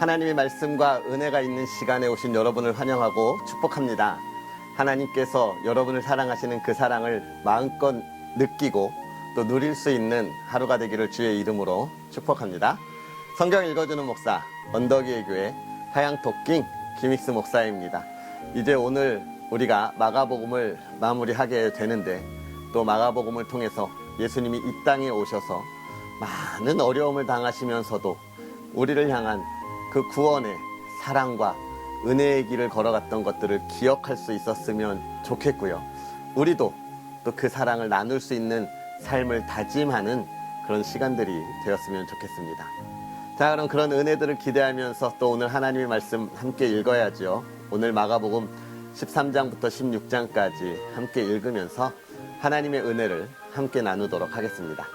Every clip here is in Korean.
하나님의 말씀과 은혜가 있는 시간에 오신 여러분을 환영하고 축복합니다. 하나님께서 여러분을 사랑하시는 그 사랑을 마음껏 느끼고 또 누릴 수 있는 하루가 되기를 주의 이름으로 축복합니다. 성경 읽어주는 목사 언덕위의 교회 하양토킹 김익수 목사입니다. 이제 오늘 우리가 마가복음을 마무리하게 되는데 또 마가복음을 통해서 예수님이 이 땅에 오셔서 많은 어려움을 당하시면서도 우리를 향한 그 구원의 사랑과 은혜의 길을 걸어갔던 것들을 기억할 수 있었으면 좋겠고요. 우리도 또 그 사랑을 나눌 수 있는 삶을 다짐하는 그런 시간들이 되었으면 좋겠습니다. 자, 그럼 그런 은혜들을 기대하면서 또 오늘 하나님의 말씀 함께 읽어야죠. 오늘 마가복음 13장부터 16장까지 함께 읽으면서 하나님의 은혜를 함께 나누도록 하겠습니다.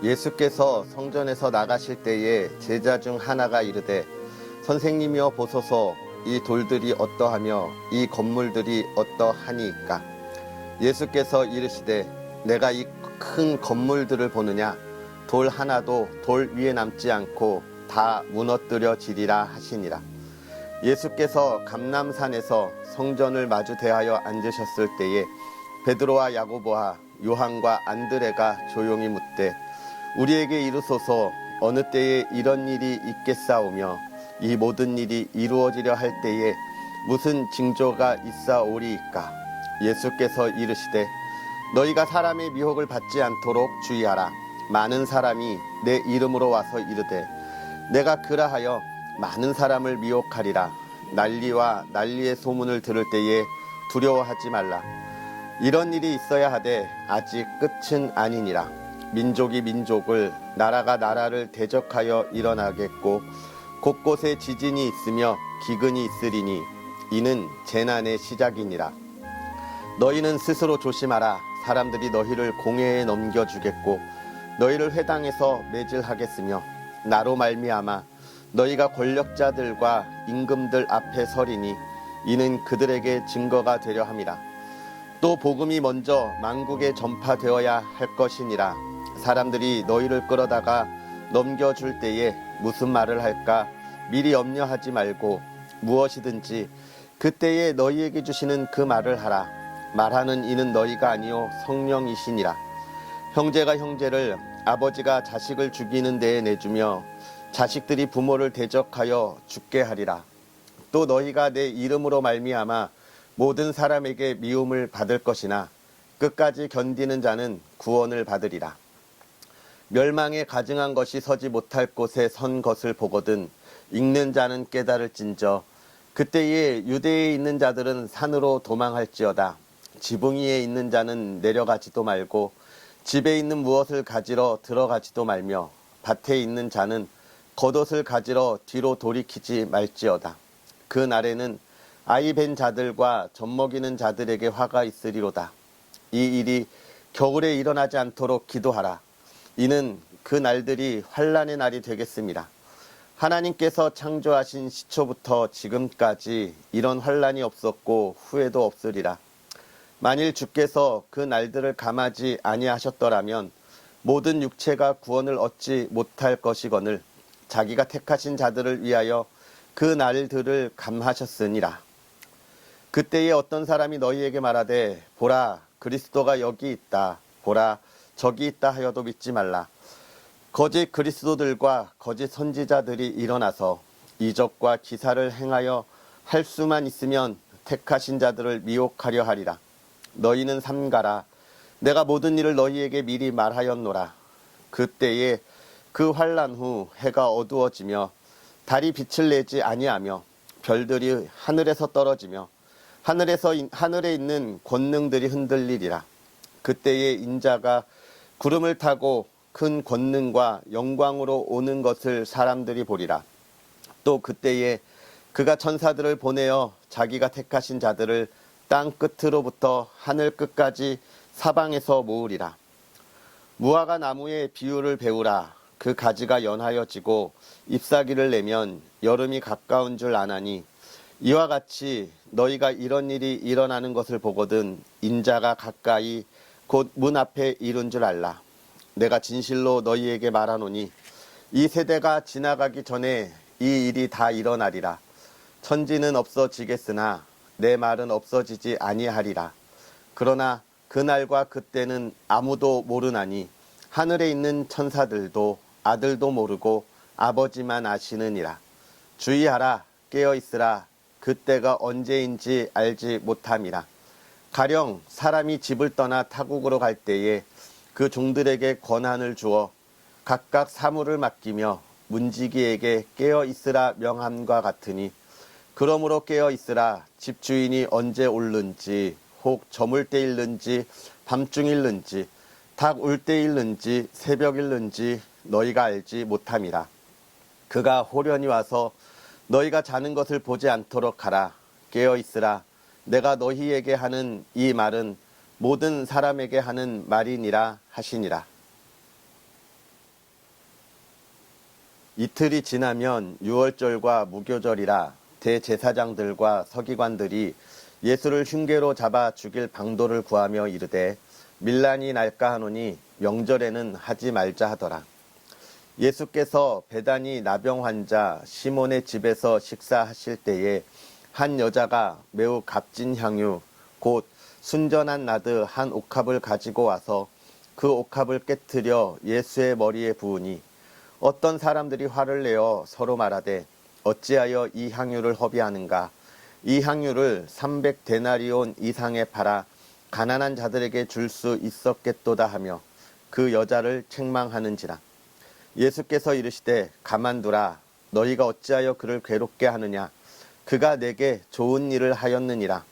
예수께서 성전에서 나가실 때에 제자 중 하나가 이르되 선생님이여 보소서 이 돌들이 어떠하며 이 건물들이 어떠하니까. 예수께서 이르시되 내가 이 큰 건물들을 보느냐. 돌 하나도 돌 위에 남지 않고 다 무너뜨려지리라 하시니라. 예수께서 감람산에서 성전을 마주 대하여 앉으셨을 때에 베드로와 야고보와 요한과 안드레가 조용히 묻되 우리에게 이르소서 어느 때에 이런 일이 있겠사오며 이 모든 일이 이루어지려 할 때에 무슨 징조가 있사오리이까. 예수께서 이르시되 너희가 사람의 미혹을 받지 않도록 주의하라. 많은 사람이 내 이름으로 와서 이르되 내가 그라하여 많은 사람을 미혹하리라. 난리와 난리의 소문을 들을 때에 두려워하지 말라. 이런 일이 있어야 하되 아직 끝은 아니니라. 민족이 민족을 나라가 나라를 대적하여 일어나겠고 곳곳에 지진이 있으며 기근이 있으리니 이는 재난의 시작이니라. 너희는 스스로 조심하라. 사람들이 너희를 공회에 넘겨주겠고 너희를 회당에서 매질하겠으며 나로 말미암아 너희가 권력자들과 임금들 앞에 서리니 이는 그들에게 증거가 되려 함이라. 또 복음이 먼저 만국에 전파되어야 할 것이니라. 사람들이 너희를 끌어다가 넘겨줄 때에 무슨 말을 할까 미리 염려하지 말고 무엇이든지 그때에 너희에게 주시는 그 말을 하라. 말하는 이는 너희가 아니요 성령이시니라. 형제가 형제를 아버지가 자식을 죽이는 데에 내주며 자식들이 부모를 대적하여 죽게 하리라. 또 너희가 내 이름으로 말미암아 모든 사람에게 미움을 받을 것이나 끝까지 견디는 자는 구원을 받으리라. 멸망에 가증한 것이 서지 못할 곳에 선 것을 보거든 읽는 자는 깨달을진저 그때에 유대에 있는 자들은 산으로 도망할지어다. 지붕 위에 있는 자는 내려가지도 말고 집에 있는 무엇을 가지러 들어가지도 말며 밭에 있는 자는 겉옷을 가지러 뒤로 돌이키지 말지어다. 그 날에는 아이 벤 자들과 젖먹이는 자들에게 화가 있으리로다. 이 일이 겨울에 일어나지 않도록 기도하라. 이는 그 날들이 환난의 날이 되겠습니다. 하나님께서 창조하신 시초부터 지금까지 이런 환난이 없었고 후에도 없으리라. 만일 주께서 그 날들을 감하지 아니하셨더라면 모든 육체가 구원을 얻지 못할 것이거늘 자기가 택하신 자들을 위하여 그 날들을 감하셨으니라. 그때에 어떤 사람이 너희에게 말하되 보라 그리스도가 여기 있다. 보라 저기 있다 하여도 믿지 말라. 거짓 그리스도들과 거짓 선지자들이 일어나서 이적과 기사를 행하여 할 수만 있으면 택하신 자들을 미혹하려 하리라. 너희는 삼가라. 내가 모든 일을 너희에게 미리 말하였노라. 그때에 그 환난 후 해가 어두워지며 달이 빛을 내지 아니하며 별들이 하늘에서 떨어지며 하늘에 있는 권능들이 흔들리리라. 그때에 인자가 구름을 타고 큰 권능과 영광으로 오는 것을 사람들이 보리라. 또 그때에 그가 천사들을 보내어 자기가 택하신 자들을 땅 끝으로부터 하늘 끝까지 사방에서 모으리라. 무화과 나무의 비유를 배우라. 그 가지가 연하여 지고 잎사귀를 내면 여름이 가까운 줄 아나니 이와 같이 너희가 이런 일이 일어나는 것을 보거든 인자가 가까이 곧 문 앞에 이른 줄 알라. 내가 진실로 너희에게 말하노니 이 세대가 지나가기 전에 이 일이 다 일어나리라. 천지는 없어지겠으나 내 말은 없어지지 아니하리라. 그러나 그날과 그때는 아무도 모르나니 하늘에 있는 천사들도 아들도 모르고 아버지만 아시느니라. 주의하라, 깨어있으라. 그때가 언제인지 알지 못함이라. 가령 사람이 집을 떠나 타국으로 갈 때에 그 종들에게 권한을 주어 각각 사물을 맡기며 문지기에게 깨어있으라 명함과 같으니, 그러므로 깨어있으라. 집주인이 언제 올는지, 혹 저물 때일는지 밤중일는지 닭 울 때일는지 새벽일는지 너희가 알지 못함이라. 그가 호련히 와서 너희가 자는 것을 보지 않도록 하라. 깨어있으라. 내가 너희에게 하는 이 말은 모든 사람에게 하는 말이니라 하시니라. 이틀이 지나면 유월절과 무교절이라 대제사장들과 서기관들이 예수를 흉계로 잡아 죽일 방도를 구하며 이르되 밀란이 날까 하노니 명절에는 하지 말자 하더라. 예수께서 베다니 나병 환자 시몬의 집에서 식사하실 때에 한 여자가 매우 값진 향유 곧 순전한 나드 한 옥합을 가지고 와서 그 옥합을 깨뜨려 예수의 머리에 부으니, 어떤 사람들이 화를 내어 서로 말하되 어찌하여 이 향유를 허비하는가. 이 향유를 300데나리온 이상에 팔아 가난한 자들에게 줄 수 있었겠도다 하며 그 여자를 책망하는지라. 예수께서 이르시되 가만두라. 너희가 어찌하여 그를 괴롭게 하느냐. 그가 내게 좋은 일을 하였느니라.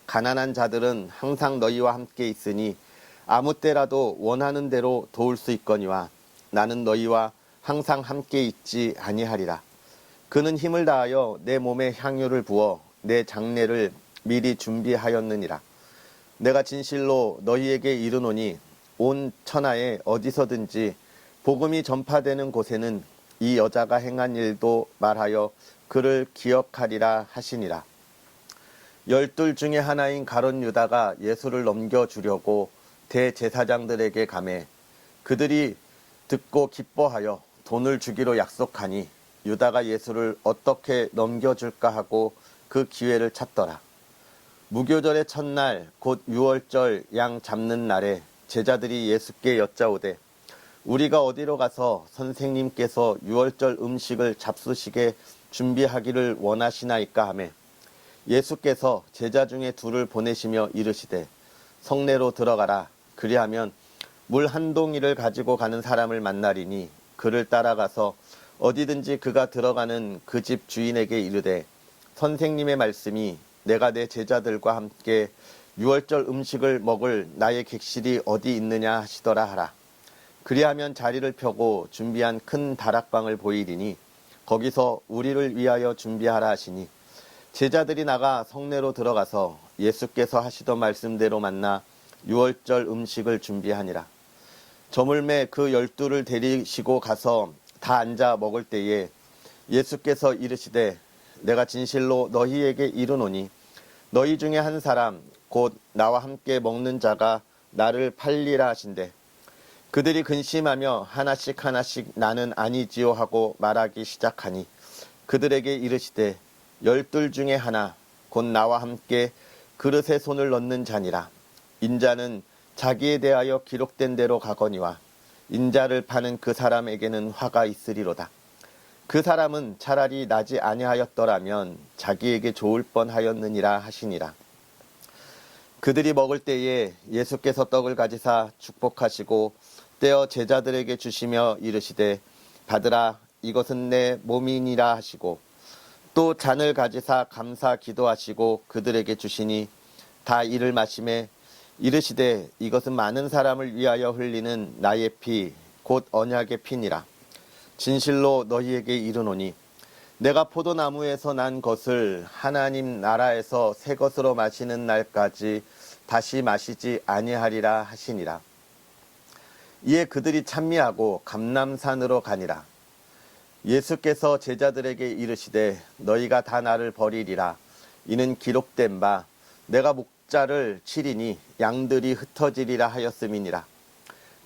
가난한 자들은 항상 너희와 함께 있으니 아무 때라도 원하는 대로 도울 수 있거니와 나는 너희와 항상 함께 있지 아니하리라. 그는 힘을 다하여 내 몸에 향유를 부어 내 장례를 미리 준비하였느니라. 내가 진실로 너희에게 이르노니 온 천하에 어디서든지 복음이 전파되는 곳에는 이 여자가 행한 일도 말하여 그를 기억하리라 하시니라. 12 중에 하나인 가룟 유다가 예수를 넘겨주려고 대제사장들에게 가매 그들이 듣고 기뻐하여 돈을 주기로 약속하니 유다가 예수를 어떻게 넘겨줄까 하고 그 기회를 찾더라. 무교절의 첫날 곧 유월절 양 잡는 날에 제자들이 예수께 여짜오되 우리가 어디로 가서 선생님께서 유월절 음식을 잡수시게 준비하기를 원하시나이까 하매 예수께서 제자 중에 둘을 보내시며 이르시되 성내로 들어가라. 그리하면 물 한 동이를 가지고 가는 사람을 만나리니 그를 따라가서 어디든지 그가 들어가는 그 집 주인에게 이르되 선생님의 말씀이 내가 내 제자들과 함께 유월절 음식을 먹을 나의 객실이 어디 있느냐 하시더라 하라. 그리하면 자리를 펴고 준비한 큰 다락방을 보이리니 거기서 우리를 위하여 준비하라 하시니 제자들이 나가 성내로 들어가서 예수께서 하시던 말씀대로 만나 유월절 음식을 준비하니라. 저물매 그 12를 데리시고 가서 다 앉아 먹을 때에 예수께서 이르시되 내가 진실로 너희에게 이르노니 너희 중에 한 사람 곧 나와 함께 먹는 자가 나를 팔리라 하신대. 그들이 근심하며 하나씩 하나씩 나는 아니지요 하고 말하기 시작하니 그들에게 이르시되 12 중에 하나 곧 나와 함께 그릇에 손을 넣는 자니라. 인자는 자기에 대하여 기록된 대로 가거니와 인자를 파는 그 사람에게는 화가 있으리로다. 그 사람은 차라리 나지 아니하였더라면 자기에게 좋을 뻔하였느니라 하시니라. 그들이 먹을 때에 예수께서 떡을 가지사 축복하시고 떼어 제자들에게 주시며 이르시되 받으라. 이것은 내 몸이니라 하시고 또 잔을 가지사 감사 기도하시고 그들에게 주시니 다 이를 마시매 이르시되 이것은 많은 사람을 위하여 흘리는 나의 피 곧 언약의 피니라. 진실로 너희에게 이르노니 내가 포도나무에서 난 것을 하나님 나라에서 새 것으로 마시는 날까지 다시 마시지 아니하리라 하시니라. 이에 그들이 찬미하고 감람산으로 가니라. 예수께서 제자들에게 이르시되 너희가 다 나를 버리리라. 이는 기록된 바 내가 목자를 치리니 양들이 흩어지리라 하였음이니라.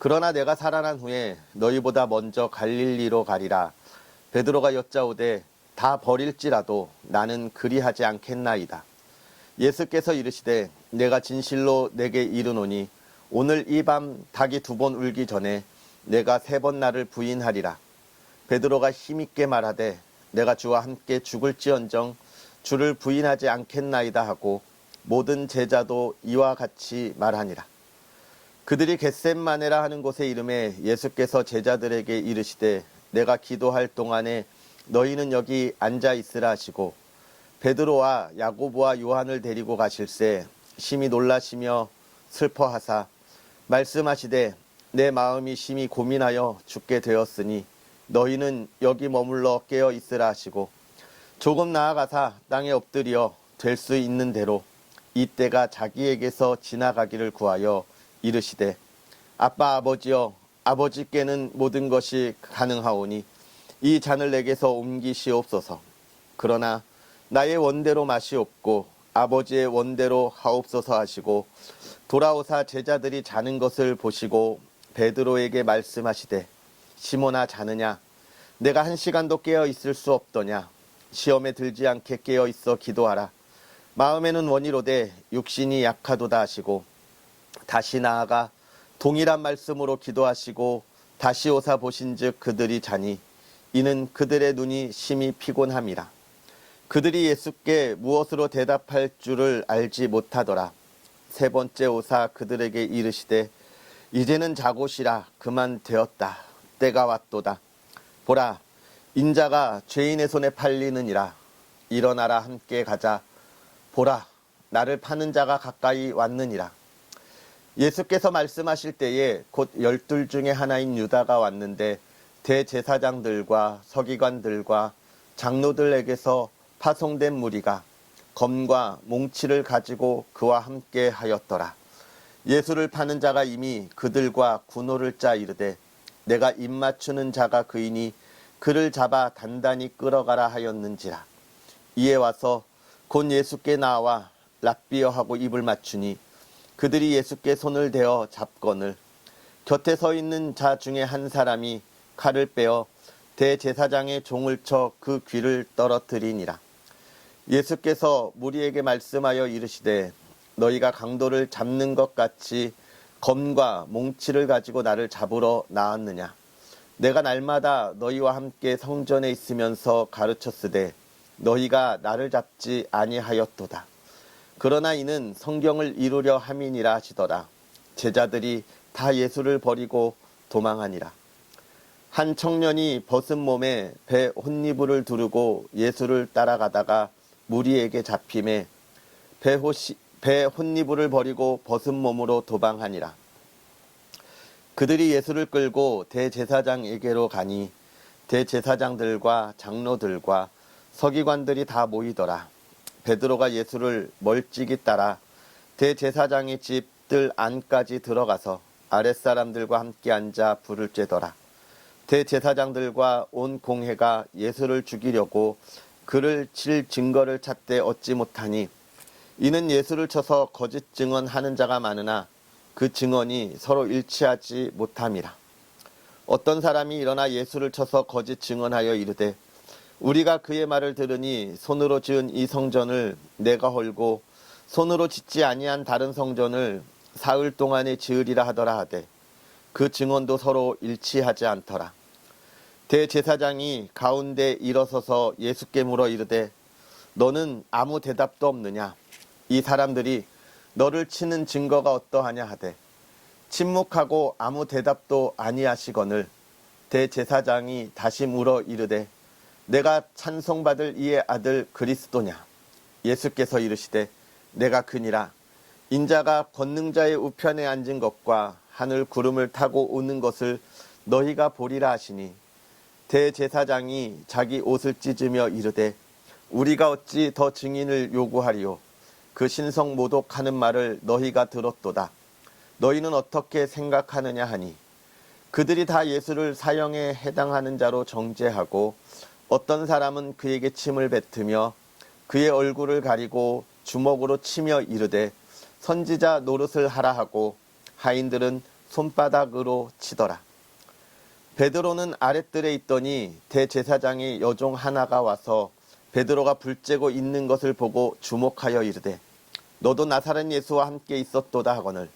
그러나 내가 살아난 후에 너희보다 먼저 갈릴리로 가리라. 베드로가 여짜오되 다 버릴지라도 나는 그리하지 않겠나이다. 예수께서 이르시되 내가 진실로 내게 이르노니 오늘 이 밤 닭이 2번 울기 전에 내가 3번 나를 부인하리라. 베드로가 힘있게 말하되 내가 주와 함께 죽을지언정 주를 부인하지 않겠나이다 하고 모든 제자도 이와 같이 말하니라. 그들이 겟셋마네라 하는 곳에 이름에 예수께서 제자들에게 이르시되 내가 기도할 동안에 너희는 여기 앉아 있으라 하시고 베드로와 야고보와 요한을 데리고 가실새 심히 놀라시며 슬퍼하사 말씀하시되 내 마음이 심히 고민하여 죽게 되었으니 너희는 여기 머물러 깨어 있으라 하시고 조금 나아가사 땅에 엎드려 될 수 있는 대로 이때가 자기에게서 지나가기를 구하여 이르시되 아빠 아버지여 아버지께는 모든 것이 가능하오니 이 잔을 내게서 옮기시옵소서. 그러나 나의 원대로 마시옵고 아버지의 원대로 하옵소서 하시고 돌아오사 제자들이 자는 것을 보시고 베드로에게 말씀하시되 시몬아 자느냐 내가 1시간도 깨어 있을 수 없더냐 시험에 들지 않게 깨어 있어 기도하라. 마음에는 원이로되 육신이 약하도다 하시고 다시 나아가 동일한 말씀으로 기도하시고 다시 오사 보신즉 그들이 자니 이는 그들의 눈이 심히 피곤함이라. 그들이 예수께 무엇으로 대답할 줄을 알지 못하더라. 3번째 오사 그들에게 이르시되 이제는 자고시라 그만 되었다. 때가 왔도다. 보라 인자가 죄인의 손에 팔리느니라. 일어나라 함께 가자. 보라 나를 파는 자가 가까이 왔느니라. 예수께서 말씀하실 때에 곧 12 중에 하나인 유다가 왔는데 대제사장들과 서기관들과 장로들에게서 파송된 무리가 검과 몽치를 가지고 그와 함께 하였더라. 예수를 파는 자가 이미 그들과 군호를 짜 이르되 내가 입맞추는 자가 그이니 그를 잡아 단단히 끌어가라 하였는지라. 이에 와서 곧 예수께 나와 랍비여 하고 입을 맞추니 그들이 예수께 손을 대어 잡거늘 곁에 서 있는 자 중에 한 사람이 칼을 빼어 대제사장의 종을 쳐 그 귀를 떨어뜨리니라. 예수께서 무리에게 말씀하여 이르시되 너희가 강도를 잡는 것 같이 검과 몽치를 가지고 나를 잡으러 나왔느냐. 내가 날마다 너희와 함께 성전에 있으면서 가르쳤으되 너희가 나를 잡지 아니하였도다. 그러나 이는 성경을 이루려 함이니라 하시더라. 제자들이 다 예수를 버리고 도망하니라. 한 청년이 벗은 몸에 배 혼니부를 두르고 예수를 따라가다가 무리에게 잡힘에 배 혼니부를 버리고 벗은 몸으로 도망하니라. 그들이 예수를 끌고 대제사장에게로 가니 대제사장들과 장로들과 서기관들이 다 모이더라. 베드로가 예수를 멀찍이 따라 대제사장의 집들 안까지 들어가서 아랫사람들과 함께 앉아 불을 쬐더라. 대제사장들과 온 공회가 예수를 죽이려고 그를 칠 증거를 찾되 얻지 못하니 이는 예수를 쳐서 거짓 증언하는 자가 많으나 그 증언이 서로 일치하지 못함이라. 어떤 사람이 일어나 예수를 쳐서 거짓 증언하여 이르되 우리가 그의 말을 들으니 손으로 지은 이 성전을 내가 헐고 손으로 짓지 아니한 다른 성전을 사흘 동안에 지으리라 하더라 하되 그 증언도 서로 일치하지 않더라. 대제사장이 가운데 일어서서 예수께 물어 이르되 너는 아무 대답도 없느냐. 이 사람들이 너를 치는 증거가 어떠하냐 하되 침묵하고 아무 대답도 아니하시거늘 대제사장이 다시 물어 이르되 내가 찬송받을 이의 아들 그리스도냐. 예수께서 이르시되 내가 그니라. 인자가 권능자의 우편에 앉은 것과 하늘 구름을 타고 오는 것을 너희가 보리라 하시니 대제사장이 자기 옷을 찢으며 이르되 우리가 어찌 더 증인을 요구하리요. 그 신성 모독하는 말을 너희가 들었도다. 너희는 어떻게 생각하느냐 하니 그들이 다 예수를 사형에 해당하는 자로 정죄하고 어떤 사람은 그에게 침을 뱉으며 그의 얼굴을 가리고 주먹으로 치며 이르되 선지자 노릇을 하라 하고 하인들은 손바닥으로 치더라. 베드로는 아랫뜰에 있더니 대제사장의 여종 하나가 와서 베드로가 불쬐고 있는 것을 보고 주목하여 이르되 너도 나사렛 예수와 함께 있었도다 하거늘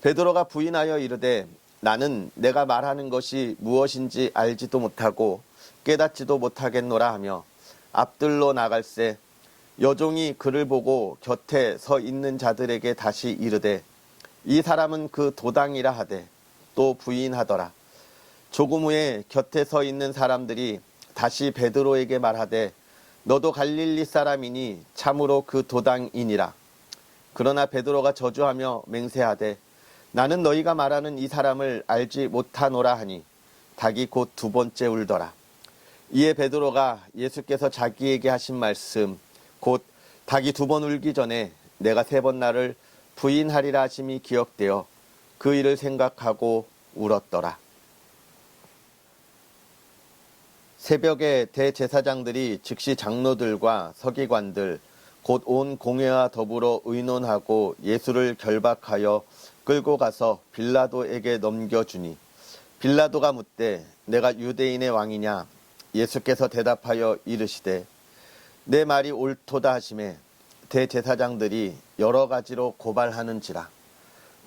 베드로가 부인하여 이르되 나는 내가 말하는 것이 무엇인지 알지도 못하고 깨닫지도 못하겠노라 하며 앞들로 나갈새 여종이 그를 보고 곁에 서 있는 자들에게 다시 이르되 이 사람은 그 도당이라 하되 또 부인하더라. 조금 후에 곁에 서 있는 사람들이 다시 베드로에게 말하되 너도 갈릴리 사람이니 참으로 그 도당이니라. 그러나 베드로가 저주하며 맹세하되 나는 너희가 말하는 이 사람을 알지 못하노라 하니 닭이 곧 두 번째 울더라. 이에 베드로가 예수께서 자기에게 하신 말씀 곧 닭이 두 번 울기 전에 내가 세 번 나를 부인하리라 하심이 기억되어 그 일을 생각하고 울었더라. 새벽에 대제사장들이 즉시 장로들과 서기관들 곧 온 공회와 더불어 의논하고 예수를 결박하여 끌고 가서 빌라도에게 넘겨주니 빌라도가 묻되 내가 유대인의 왕이냐 예수께서 대답하여 이르시되 내 말이 옳도다 하시매 대제사장들이 여러 가지로 고발하는지라.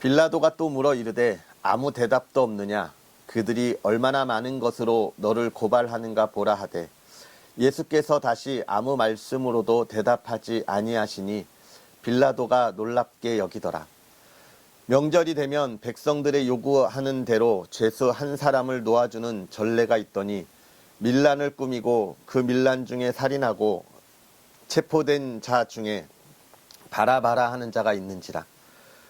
빌라도가 또 물어 이르되 아무 대답도 없느냐 그들이 얼마나 많은 것으로 너를 고발하는가 보라 하되 예수께서 다시 아무 말씀으로도 대답하지 아니하시니 빌라도가 놀랍게 여기더라. 명절이 되면 백성들의 요구하는 대로 죄수 한 사람을 놓아주는 전례가 있더니 밀란을 꾸미고 그 밀란 중에 살인하고 체포된 자 중에 바라바라 하는 자가 있는지라.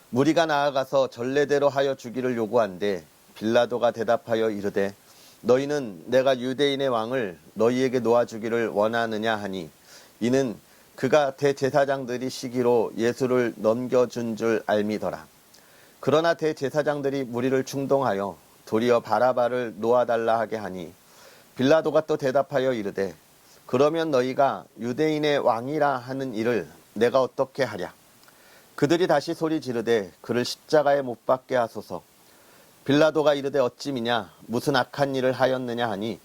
무리가 나아가서 전례대로 하여 주기를 요구한데 빌라도가 대답하여 이르되 너희는 내가 유대인의 왕을 너희에게 놓아주기를 원하느냐 하니 이는 그가 대제사장들이 시기로 예수를 넘겨준 줄 알미더라. 그러나 대제사장들이 무리를 충동하여 도리어 바라바를 놓아달라 하게 하니 빌라도가 또 대답하여 이르되 그러면 너희가 유대인의 왕이라 하는 일을 내가 어떻게 하랴. 그들이 다시 소리 지르되 그를 십자가에 못 박게 하소서. 빌라도가 이르되 어찌미냐 무슨 악한 일을 하였느냐 하니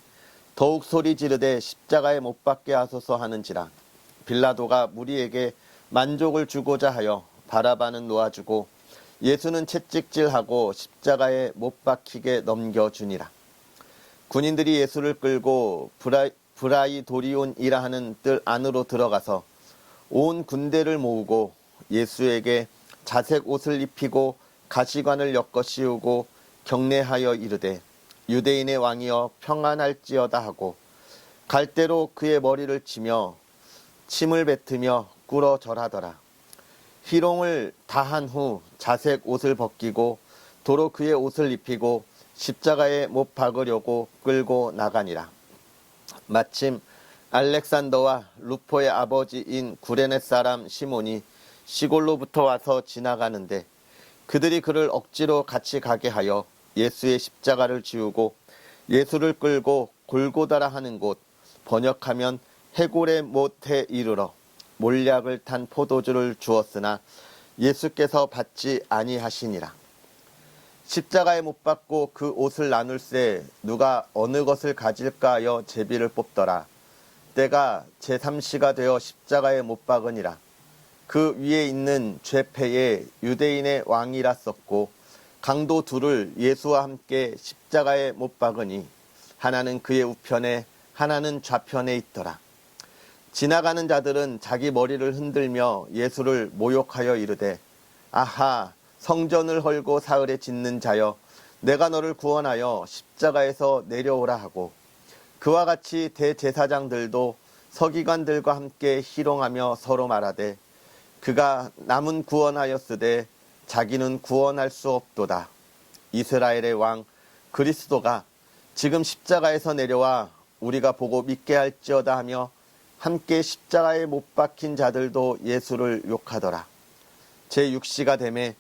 더욱 소리 지르되 십자가에 못 박게 하소서 하는지라. 빌라도가 무리에게 만족을 주고자 하여 바라바는 놓아주고 예수는 채찍질하고 십자가에 못 박히게 넘겨주니라. 군인들이 예수를 끌고 브라이도리온이라 하는 뜰 안으로 들어가서 온 군대를 모으고 예수에게 자색 옷을 입히고 가시관을 엮어 씌우고 경례하여 이르되 유대인의 왕이여 평안할지어다 하고 갈대로 그의 머리를 치며 침을 뱉으며 꿇어 절하더라. 희롱을 다한 후 자색 옷을 벗기고 도로 그의 옷을 입히고 십자가에 못 박으려고 끌고 나가니라. 마침 알렉산더와 루포의 아버지인 구레네 사람 시몬이 시골로부터 와서 지나가는데 그들이 그를 억지로 같이 가게 하여 예수의 십자가를 지우고 예수를 끌고 골고다라 하는 곳 번역하면 해골의 못에 이르러 몰약을 탄 포도주를 주었으나 예수께서 받지 아니하시니라. 십자가에 못 박고 그 옷을 나눌새 누가 어느 것을 가질까 하여 제비를 뽑더라. 때가 제3시가 되어 십자가에 못 박으니라. 그 위에 있는 죄패에 유대인의 왕이라 썼고 강도 둘을 예수와 함께 십자가에 못 박으니 하나는 그의 우편에 하나는 좌편에 있더라. 지나가는 자들은 자기 머리를 흔들며 예수를 모욕하여 이르되 아하 성전을 헐고 사흘에 짓는 자여 내가 너를 구원하여 십자가에서 내려오라 하고 그와 같이 대제사장들도 서기관들과 함께 희롱하며 서로 말하되 그가 남은 구원하였으되 자기는 구원할 수 없도다. 이스라엘의 왕 그리스도가 지금 십자가에서 내려와 우리가 보고 믿게 할지어다 하며 함께 십자가에 못 박힌 자들도 예수를 욕하더라. 제6시가 되매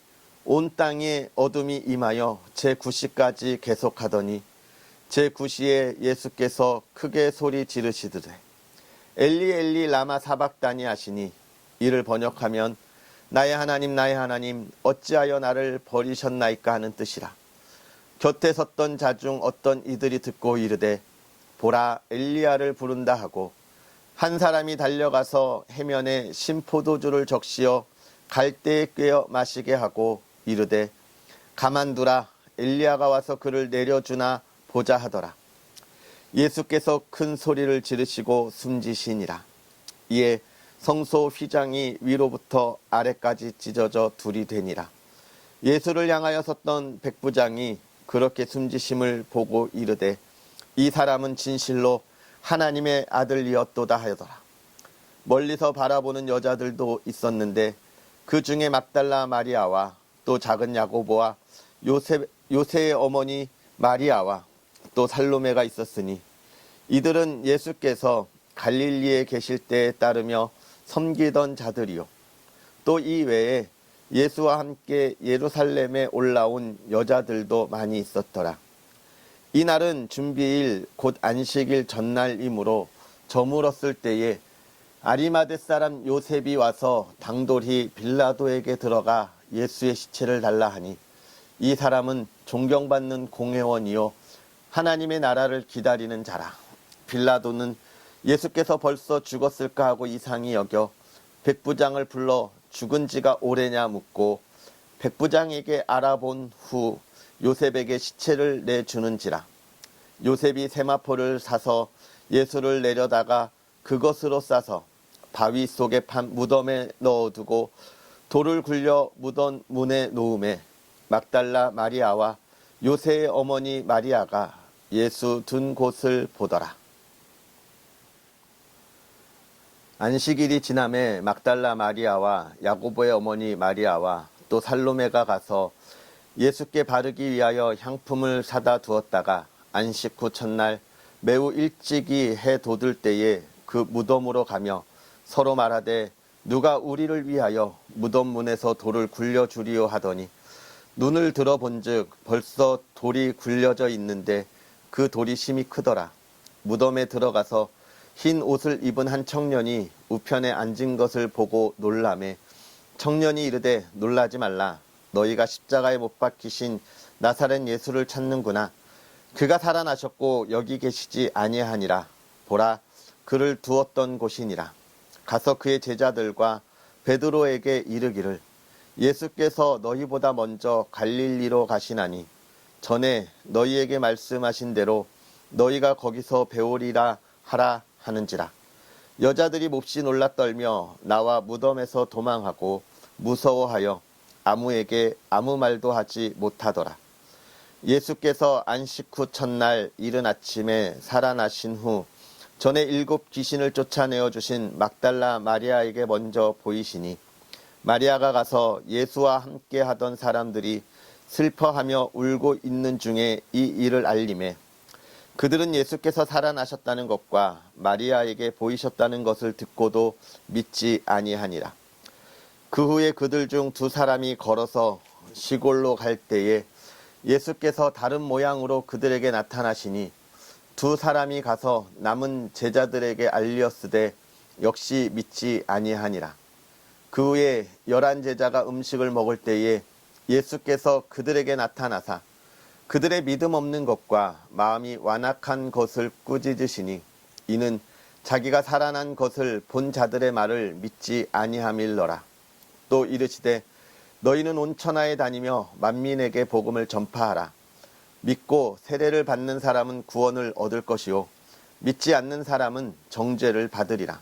온 땅에 어둠이 임하여 제9시까지 계속하더니 제9시에 예수께서 크게 소리 지르시더래 엘리 엘리 라마 사박다니 하시니 이를 번역하면 나의 하나님 어찌하여 나를 버리셨나이까 하는 뜻이라. 곁에 섰던 자 중 어떤 이들이 듣고 이르되 보라 엘리야를 부른다 하고 한 사람이 달려가서 해면에 신포도주를 적시어 갈대에 꿰어 마시게 하고 이르되 가만두라 엘리야가 와서 그를 내려주나 보자 하더라. 예수께서 큰 소리를 지르시고 숨지시니라. 이에 성소 휘장이 위로부터 아래까지 찢어져 둘이 되니라. 예수를 향하여 섰던 백부장이 그렇게 숨지심을 보고 이르되 이 사람은 진실로 하나님의 아들이었도다 하더라. 멀리서 바라보는 여자들도 있었는데 그 중에 막달라 마리아와 또 작은 야고보와 요새의 어머니 마리아와 또 살로메가 있었으니 이들은 예수께서 갈릴리에 계실 때에 따르며 섬기던 자들이요 또 이 외에 예수와 함께 예루살렘에 올라온 여자들도 많이 있었더라. 이날은 준비일 곧 안식일 전날이므로 저물었을 때에 아리마대 사람 요셉이 와서 당돌히 빌라도에게 들어가 예수의 시체를 달라 하니 이 사람은 존경받는 공회원이요 하나님의 나라를 기다리는 자라. 빌라도는 예수께서 벌써 죽었을까 하고 이상히 여겨 백부장을 불러 죽은 지가 오래냐 묻고 백부장에게 알아본 후 요셉에게 시체를 내주는지라. 요셉이 세마포를 사서 예수를 내려다가 그것으로 싸서 바위 속에 판 무덤에 넣어두고 돌을 굴려 무덤 문에 놓음에 막달라 마리아와 요새의 어머니 마리아가 예수 둔 곳을 보더라. 안식일이 지남에 막달라 마리아와 야고보의 어머니 마리아와 또 살로메가 가서 예수께 바르기 위하여 향품을 사다 두었다가 안식 후 첫날 매우 일찍이 해 돋을 때에 그 무덤으로 가며 서로 말하되 누가 우리를 위하여 무덤 문에서 돌을 굴려주리요 하더니 눈을 들어본즉 벌써 돌이 굴려져 있는데 그 돌이 심히 크더라. 무덤에 들어가서 흰 옷을 입은 한 청년이 우편에 앉은 것을 보고 놀라매 청년이 이르되 놀라지 말라. 너희가 십자가에 못 박히신 나사렛 예수를 찾는구나. 그가 살아나셨고 여기 계시지 아니하니라. 보라 그를 두었던 곳이니라. 가서 그의 제자들과 베드로에게 이르기를 예수께서 너희보다 먼저 갈릴리로 가시나니 전에 너희에게 말씀하신 대로 너희가 거기서 배우리라 하라 하는지라. 여자들이 몹시 놀라 떨며 나와 무덤에서 도망하고 무서워하여 아무에게 아무 말도 하지 못하더라. 예수께서 안식 후 첫날 이른 아침에 살아나신 후 전에 7 귀신을 쫓아내어 주신 막달라 마리아에게 먼저 보이시니 마리아가 가서 예수와 함께 하던 사람들이 슬퍼하며 울고 있는 중에 이 일을 알림해 그들은 예수께서 살아나셨다는 것과 마리아에게 보이셨다는 것을 듣고도 믿지 아니하니라. 그 후에 그들 중 2 사람이 걸어서 시골로 갈 때에 예수께서 다른 모양으로 그들에게 나타나시니 2 사람이 가서 남은 제자들에게 알리었으되 역시 믿지 아니하니라. 그 후에 11 제자가 음식을 먹을 때에 예수께서 그들에게 나타나사 그들의 믿음 없는 것과 마음이 완악한 것을 꾸짖으시니 이는 자기가 살아난 것을 본 자들의 말을 믿지 아니함일러라. 또 이르시되 너희는 온 천하에 다니며 만민에게 복음을 전파하라. 믿고 세례를 받는 사람은 구원을 얻을 것이요 믿지 않는 사람은 정죄를 받으리라.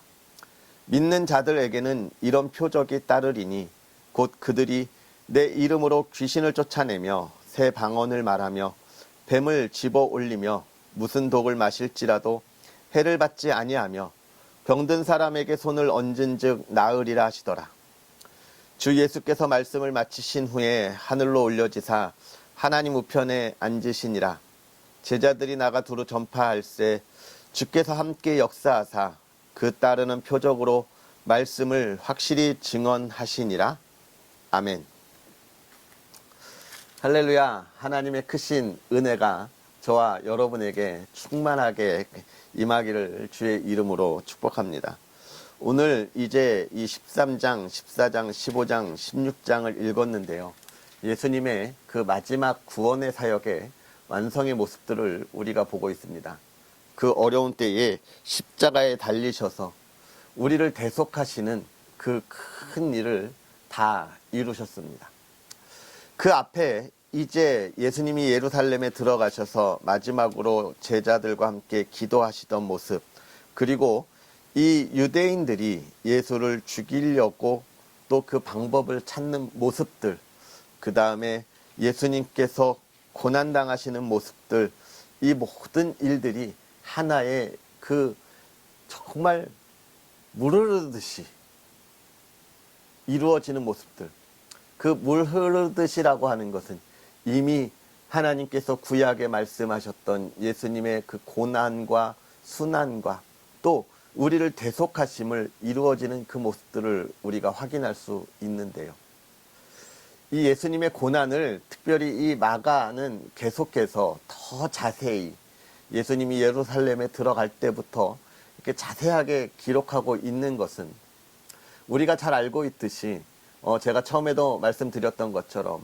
믿는 자들에게는 이런 표적이 따르리니 곧 그들이 내 이름으로 귀신을 쫓아내며 새 방언을 말하며 뱀을 집어 올리며 무슨 독을 마실지라도 해를 받지 아니하며 병든 사람에게 손을 얹은즉 나으리라 하시더라. 주 예수께서 말씀을 마치신 후에 하늘로 올려지사 하나님 우편에 앉으시니라. 제자들이 나가 두루 전파할세 주께서 함께 역사하사 그 따르는 표적으로 말씀을 확실히 증언하시니라. 아멘. 할렐루야. 하나님의 크신 은혜가 저와 여러분에게 충만하게 임하기를 주의 이름으로 축복합니다. 오늘 이제 이 13장, 14장, 15장, 16장을 읽었는데요. 예수님의 그 마지막 구원의 사역에 완성의 모습들을 우리가 보고 있습니다. 그 어려운 때에 십자가에 달리셔서 우리를 대속하시는 그 큰 일을 다 이루셨습니다. 그 앞에 이제 예수님이 예루살렘에 들어가셔서 마지막으로 제자들과 함께 기도하시던 모습, 그리고 이 유대인들이 예수를 죽이려고 또 그 방법을 찾는 모습들, 그 다음에 예수님께서 고난당하시는 모습들, 이 모든 일들이 하나의 그 정말 물 흐르듯이 이루어지는 모습들, 그 물 흐르듯이라고 하는 것은 이미 하나님께서 구약에 말씀하셨던 예수님의 그 고난과 순환과 또 우리를 대속하심을 이루어지는 그 모습들을 우리가 확인할 수 있는데요. 이 예수님의 고난을 특별히 이 마가는 계속해서 더 자세히 예수님이 예루살렘에 들어갈 때부터 이렇게 자세하게 기록하고 있는 것은 우리가 잘 알고 있듯이 제가 처음에도 말씀드렸던 것처럼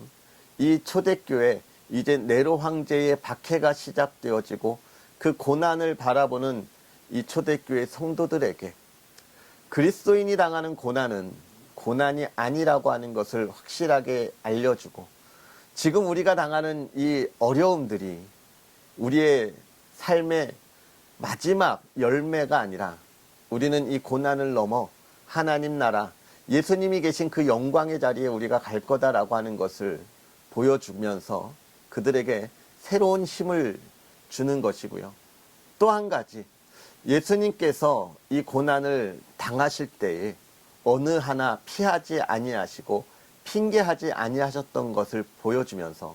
이 초대교회 이제 네로 황제의 박해가 시작되어지고 그 고난을 바라보는 이 초대교회 성도들에게 그리스도인이 당하는 고난은 고난이 아니라고 하는 것을 확실하게 알려주고, 지금 우리가 당하는 이 어려움들이 우리의 삶의 마지막 열매가 아니라 우리는 이 고난을 넘어 하나님 나라, 예수님이 계신 그 영광의 자리에 우리가 갈 거다라고 하는 것을 보여주면서 그들에게 새로운 힘을 주는 것이고요. 또 한 가지, 예수님께서 이 고난을 당하실 때에 어느 하나 피하지 아니하시고 핑계하지 아니하셨던 것을 보여주면서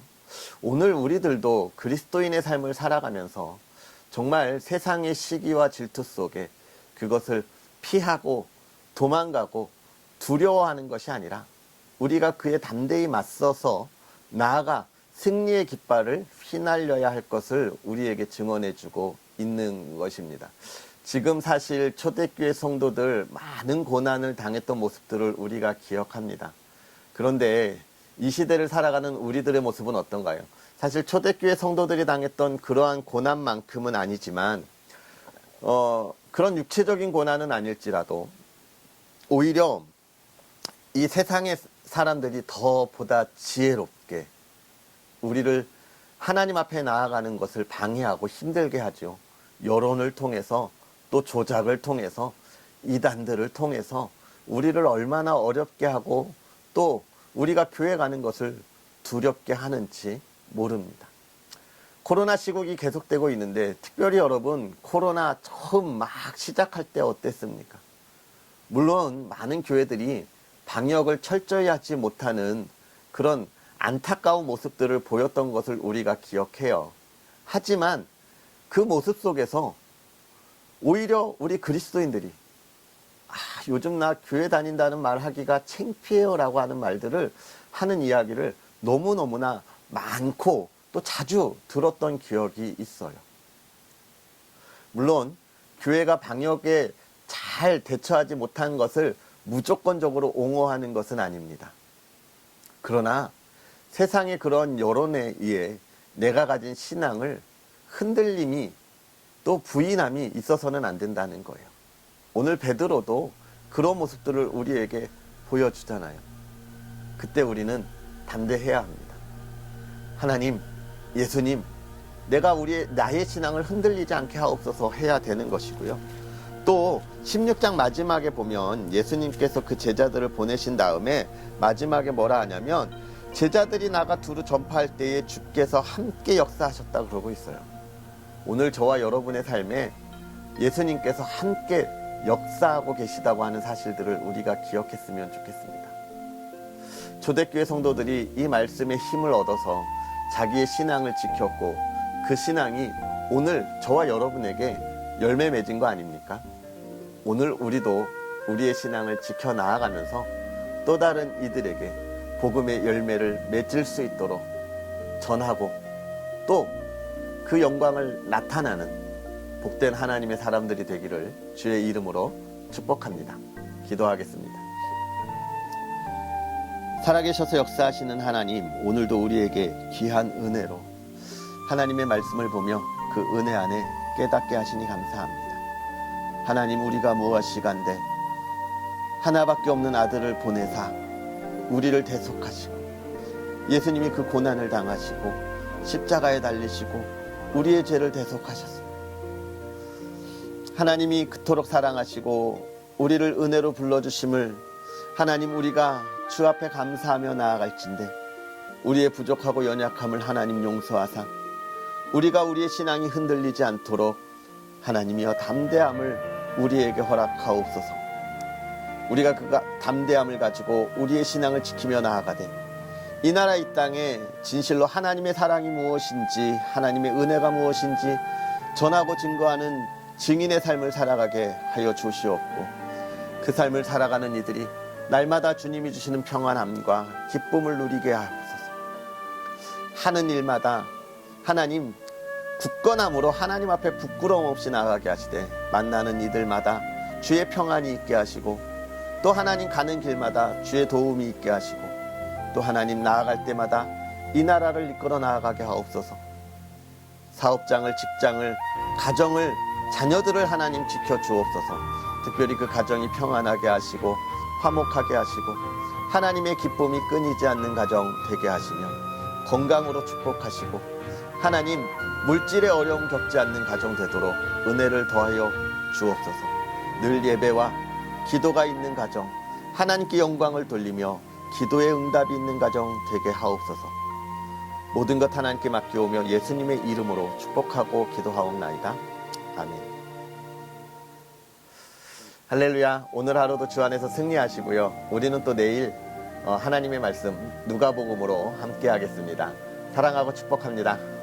오늘 우리들도 그리스도인의 삶을 살아가면서 정말 세상의 시기와 질투 속에 그것을 피하고 도망가고 두려워하는 것이 아니라 우리가 그에 담대히 맞서서 나아가 승리의 깃발을 휘날려야 할 것을 우리에게 증언해주고 있는 것입니다. 지금 사실 초대교회 성도들 많은 고난을 당했던 모습들을 우리가 기억합니다. 그런데 이 시대를 살아가는 우리들의 모습은 어떤가요? 사실 초대교회 성도들이 당했던 그러한 고난만큼은 아니지만 그런 육체적인 고난은 아닐지라도 오히려 이 세상의 사람들이 더 보다 지혜롭게 우리를 하나님 앞에 나아가는 것을 방해하고 힘들게 하죠. 여론을 통해서 또 조작을 통해서 이단들을 통해서 우리를 얼마나 어렵게 하고 또 우리가 교회 가는 것을 두렵게 하는지 모릅니다. 코로나 시국이 계속되고 있는데 특별히 여러분 코로나 처음 막 시작할 때 어땠습니까? 물론 많은 교회들이 방역을 철저히 하지 못하는 그런 안타까운 모습들을 보였던 것을 우리가 기억해요. 하지만 그 모습 속에서 오히려 우리 그리스도인들이 요즘 나 교회 다닌다는 말 하기가 창피해요 라고 하는 말들을 하는 이야기를 너무너무나 많고 또 자주 들었던 기억이 있어요. 물론 교회가 방역에 잘 대처하지 못한 것을 무조건적으로 옹호하는 것은 아닙니다. 그러나 세상의 그런 여론에 의해 내가 가진 신앙을 흔들림이 또 부인함이 있어서는 안 된다는 거예요. 오늘 베드로도 그런 모습들을 우리에게 보여주잖아요. 그때 우리는 담대해야 합니다. 하나님, 예수님, 내가 나의 신앙을 흔들리지 않게 하옵소서 해야 되는 것이고요. 또 16장 마지막에 보면 예수님께서 그 제자들을 보내신 다음에 마지막에 뭐라 하냐면 제자들이 나가 두루 전파할 때에 주께서 함께 역사하셨다고 그러고 있어요. 오늘 저와 여러분의 삶에 예수님께서 함께 역사하고 계시다고 하는 사실들을 우리가 기억했으면 좋겠습니다. 초대교회 성도들이 이 말씀에 힘을 얻어서 자기의 신앙을 지켰고 그 신앙이 오늘 저와 여러분에게 열매 맺은 거 아닙니까? 오늘 우리도 우리의 신앙을 지켜나가면서 또 다른 이들에게 복음의 열매를 맺을 수 있도록 전하고 또 그 영광을 나타나는 복된 하나님의 사람들이 되기를 주의 이름으로 축복합니다. 기도하겠습니다. 살아계셔서 역사하시는 하나님, 오늘도 우리에게 귀한 은혜로 하나님의 말씀을 보며 그 은혜 안에 깨닫게 하시니 감사합니다. 하나님, 우리가 무엇이간데 하나밖에 없는 아들을 보내사 우리를 대속하시고 예수님이 그 고난을 당하시고 십자가에 달리시고 우리의 죄를 대속하셨습니다. 하나님이 그토록 사랑하시고 우리를 은혜로 불러주심을 하나님, 우리가 주 앞에 감사하며 나아갈진대 우리의 부족하고 연약함을 하나님 용서하사 우리가 우리의 신앙이 흔들리지 않도록 하나님이여 담대함을 우리에게 허락하옵소서. 우리가 그 담대함을 가지고 우리의 신앙을 지키며 나아가되 이 나라 이 땅에 진실로 하나님의 사랑이 무엇인지, 하나님의 은혜가 무엇인지 전하고 증거하는 증인의 삶을 살아가게 하여 주시옵고, 그 삶을 살아가는 이들이 날마다 주님이 주시는 평안함과 기쁨을 누리게 하옵소서. 하는 일마다 하나님 굳건함으로 하나님 앞에 부끄러움 없이 나아가게 하시되, 만나는 이들마다 주의 평안이 있게 하시고, 또 하나님 가는 길마다 주의 도움이 있게 하시고, 또 하나님 나아갈 때마다 이 나라를 이끌어 나아가게 하옵소서. 사업장을, 직장을, 가정을, 자녀들을 하나님 지켜주옵소서. 특별히 그 가정이 평안하게 하시고 화목하게 하시고 하나님의 기쁨이 끊이지 않는 가정 되게 하시며, 건강으로 축복하시고 하나님 물질의 어려움 겪지 않는 가정 되도록 은혜를 더하여 주옵소서. 늘 예배와 기도가 있는 가정, 하나님께 영광을 돌리며 기도의 응답이 있는 가정 되게 하옵소서. 모든 것 하나님께 맡겨오며 예수님의 이름으로 축복하고 기도하옵나이다. 아멘. 할렐루야. 오늘 하루도 주 안에서 승리하시고요. 우리는 또 내일 하나님의 말씀 누가복음으로 함께 하겠습니다. 사랑하고 축복합니다.